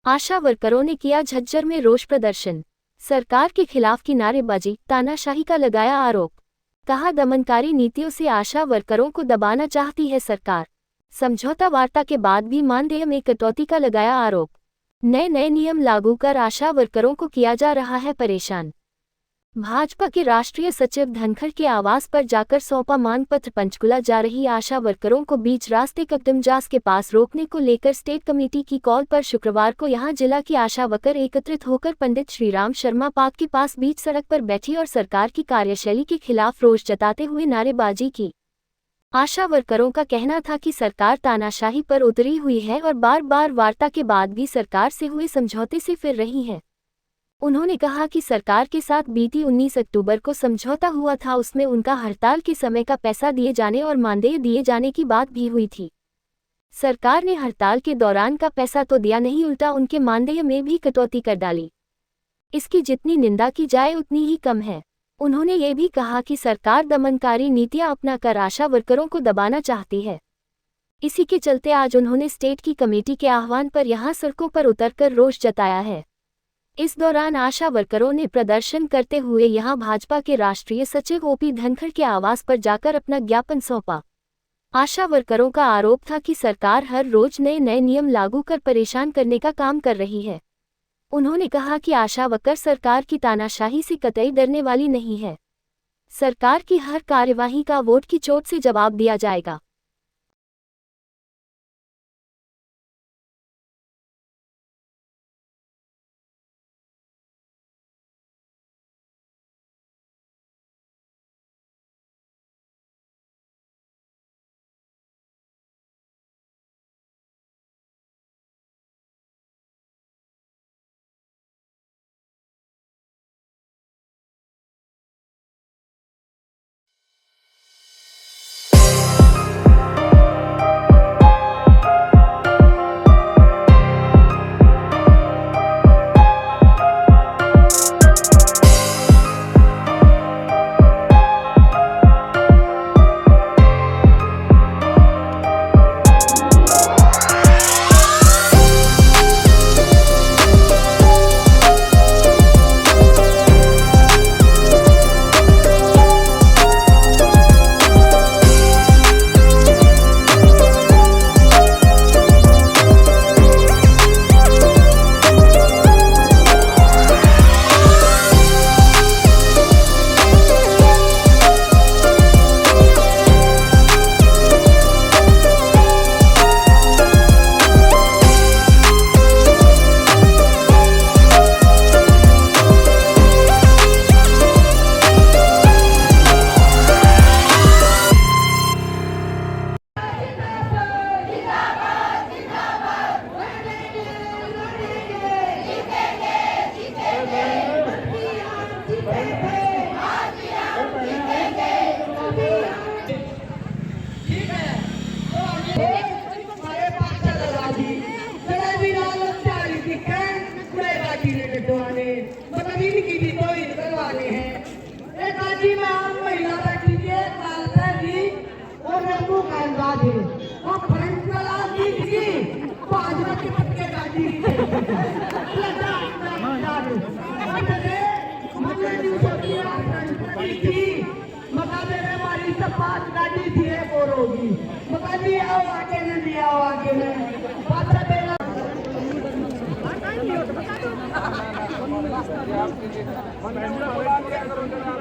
आशा वर्करों ने किया झज्जर में रोष प्रदर्शन। सरकार के खिलाफ की नारेबाजी, तानाशाही का लगाया आरोप। कहा, दमनकारी नीतियों से आशा वर्करों को दबाना चाहती है सरकार। समझौता वार्ता के बाद भी मानदेय में कटौती का लगाया आरोप। नए नियम लागू कर आशा वर्करों को किया जा रहा है परेशान। भाजपा के राष्ट्रीय सचिव धनखड़ के आवास पर जाकर सौंपा मांग पत्र। पंचकुला जा रही आशा वर्करों को बीच रास्ते ककड़मजास के पास रोकने को लेकर स्टेट कमेटी की कॉल पर शुक्रवार को यहां जिला की आशा वर्कर एकत्रित होकर पंडित श्रीराम शर्मा पार्क के पास बीच सड़क पर बैठी और सरकार की कार्यशैली के खिलाफ रोष जताते हुए नारेबाजी की। आशा वर्करों का कहना था कि सरकार तानाशाही पर उतरी हुई है और बार बार वार्ता के बाद भी सरकार से हुए समझौते से फिर रही है। उन्होंने कहा कि सरकार के साथ बीती 19 अक्टूबर को समझौता हुआ था, उसमें उनका हड़ताल के समय का पैसा दिए जाने और मानदेय दिए जाने की बात भी हुई थी। सरकार ने हड़ताल के दौरान का पैसा तो दिया नहीं, उल्टा उनके मानदेय में भी कटौती कर डाली। इसकी जितनी निंदा की जाए उतनी ही कम है। उन्होंने ये भी कहा कि सरकार दमनकारी नीतियां अपनाकर आशा वर्करों को दबाना चाहती है। इसी के चलते आज उन्होंने स्टेट की कमेटी के आह्वान पर यहां सड़कों पर उतरकर रोष जताया है। इस दौरान आशा वर्करों ने प्रदर्शन करते हुए यहां भाजपा के राष्ट्रीय सचिव ओपी धनखड़ के आवास पर जाकर अपना ज्ञापन सौंपा। आशा वर्करों का आरोप था कि सरकार हर रोज नए नियम लागू कर परेशान करने का काम कर रही है। उन्होंने कहा कि आशा वर्कर सरकार की तानाशाही से कतई डरने वाली नहीं है। सरकार की हर कार्यवाही का वोट की चोट से जवाब दिया जाएगा।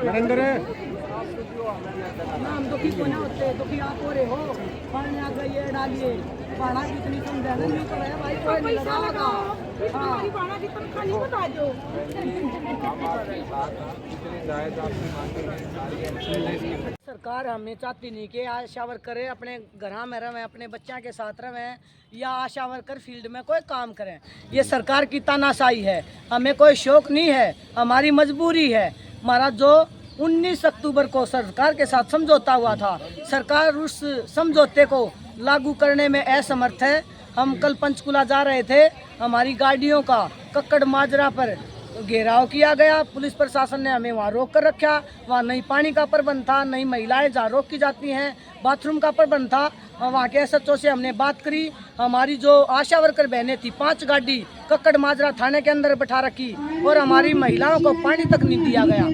नरेंद्र हम दुखी को ना होते, दुखी आप हो रहे हो। पानी आ गई है, डालिए पाना कितनी कम देना नहीं तो है भाई, कोई नहीं लगाओ। हां पाना कितना खाली बता दो। सरकार हमें चाहती नहीं कि आशा वर्कर अपने घर में रहें, अपने बच्चों के साथ रहें या आशा वर्कर फील्ड में कोई काम करें। ये सरकार की तानाशाही है। हमें कोई शौक नहीं है, हमारी मजबूरी है। हमारा जो 19 अक्टूबर को सरकार के साथ समझौता हुआ था, सरकार उस समझौते को लागू करने में असमर्थ है। हम कल पंचकुला जा रहे थे, हमारी गाड़ियों का कक्कड़ माजरा पर घेराव किया गया, पुलिस प्रशासन ने हमें वहाँ रोक कर रखा। वहाँ नहीं पानी का प्रबंध था, नहीं महिलाएं जहाँ रोक की जाती हैं, बाथरूम का प्रबंध था। वहाँ के SHO से हमने बात करी। हमारी जो आशा वर्कर बहनें थी 5 गाड़ी कक्कड़ माजरा थाने के अंदर बैठा रखी और हमारी महिलाओं को पानी तक नहीं दिया गया।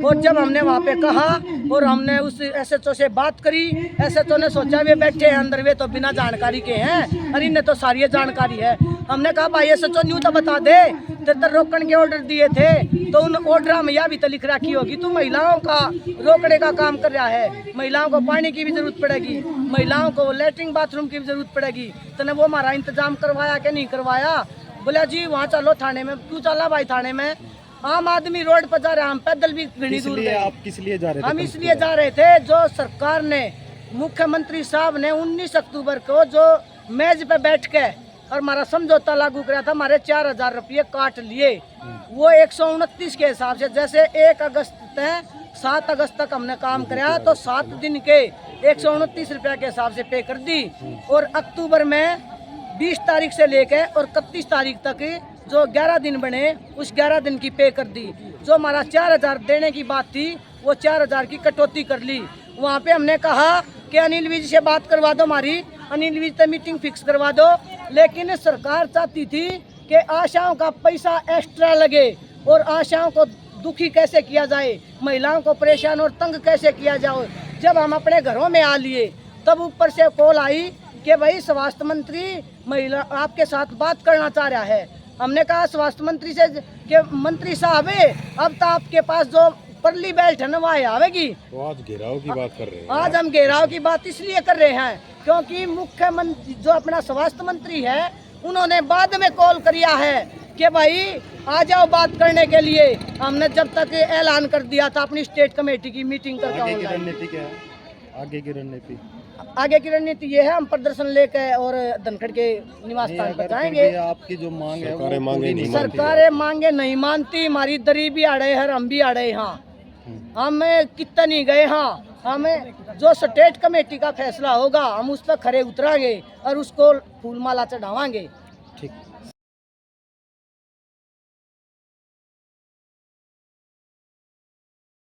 और जब हमने वहाँ पे कहा और हमने उस SHO से बात करी, SHO ने सोचा वे बैठे हैं अंदर, वे तो बिना जानकारी के हैं, अरे इन्हें तो सारी जानकारी है। हमने कहा भाई SHO न्यू तो बता दे, तेरे रोकने के ऑर्डर दिए थे तो उन ऑर्डर में यह भी तो लिख रखी होगी तू महिलाओं का रोकने का काम कर रहा है। महिलाओं को पानी की भी जरूरत पड़ेगी, महिलाओं को लेटरिन बाथरूम की भी जरूरत पड़ेगी, तूने वो हमारा इंतजाम करवाया कि नहीं करवाया? बोला जी वहाँ चलो थाने में। क्यों चला भाई थाने में? आम आदमी रोड पर जा रहे, हम पैदल भी घनी दूर गए। आप किस लिए जा रहे थे? हम इसलिए जा रहे थे, जो सरकार ने, मुख्यमंत्री साहब ने 19 अक्टूबर को जो मेज पे बैठ के और हमारा समझौता लागू कराया था, हमारे 4000 रुपये काट लिए। वो 129 के हिसाब से, जैसे 1 अगस्त से 7 अगस्त तक हमने काम कराया तो 7 दिन के 129 रुपये के हिसाब से पे कर दी। और अक्टूबर में 20 तारीख से लेकर और 31 तारीख तक जो 11 दिन बने उस 11 दिन की पे कर दी। जो हमारा 4000 देने की बात थी वो 4000 की कटौती कर ली। वहाँ पे हमने कहा कि अनिल विज से बात करवा दो, हमारी अनिल विज से मीटिंग फिक्स करवा दो। लेकिन सरकार चाहती थी कि आशाओं का पैसा एक्स्ट्रा लगे और आशाओं को दुखी कैसे किया जाए, महिलाओं को परेशान और तंग कैसे किया जाए। जब हम अपने घरों में आ लिए तब ऊपर से कॉल आई कि भाई स्वास्थ्य मंत्री महिला आपके साथ बात करना चाह रहा है। हमने कहा स्वास्थ्य मंत्री से कि मंत्री साहब अब तो आपके पास जो परली बेल्ट है ना वहाँ आवेगी। तो आज घेराव की बात कर रहे हैं? आज हम घेराव की बात इसलिए कर रहे हैं क्योंकि मुख्यमंत्री जो अपना स्वास्थ्य मंत्री है उन्होंने बाद में कॉल किया है कि भाई आ जाओ बात करने के लिए। हमने जब तक ऐलान कर दिया था अपनी स्टेट कमेटी की मीटिंग करके। आगे की रणनीति क्या है? आगे की रणनीति ये है, हम प्रदर्शन लेकर और धनखड़ के निवास स्थान पर जाएंगे। आपकी जो मांग है सरकारें मांगे नहीं मानती, हमारी दरी भी अड़े है, हम भी अड़े। हाँ हम कितना नहीं गए। हाँ हमें जो स्टेट कमेटी का फैसला होगा हम उस पर खरे उतरांगे और उसको फूलमाला चढ़ावांगे। ठीक।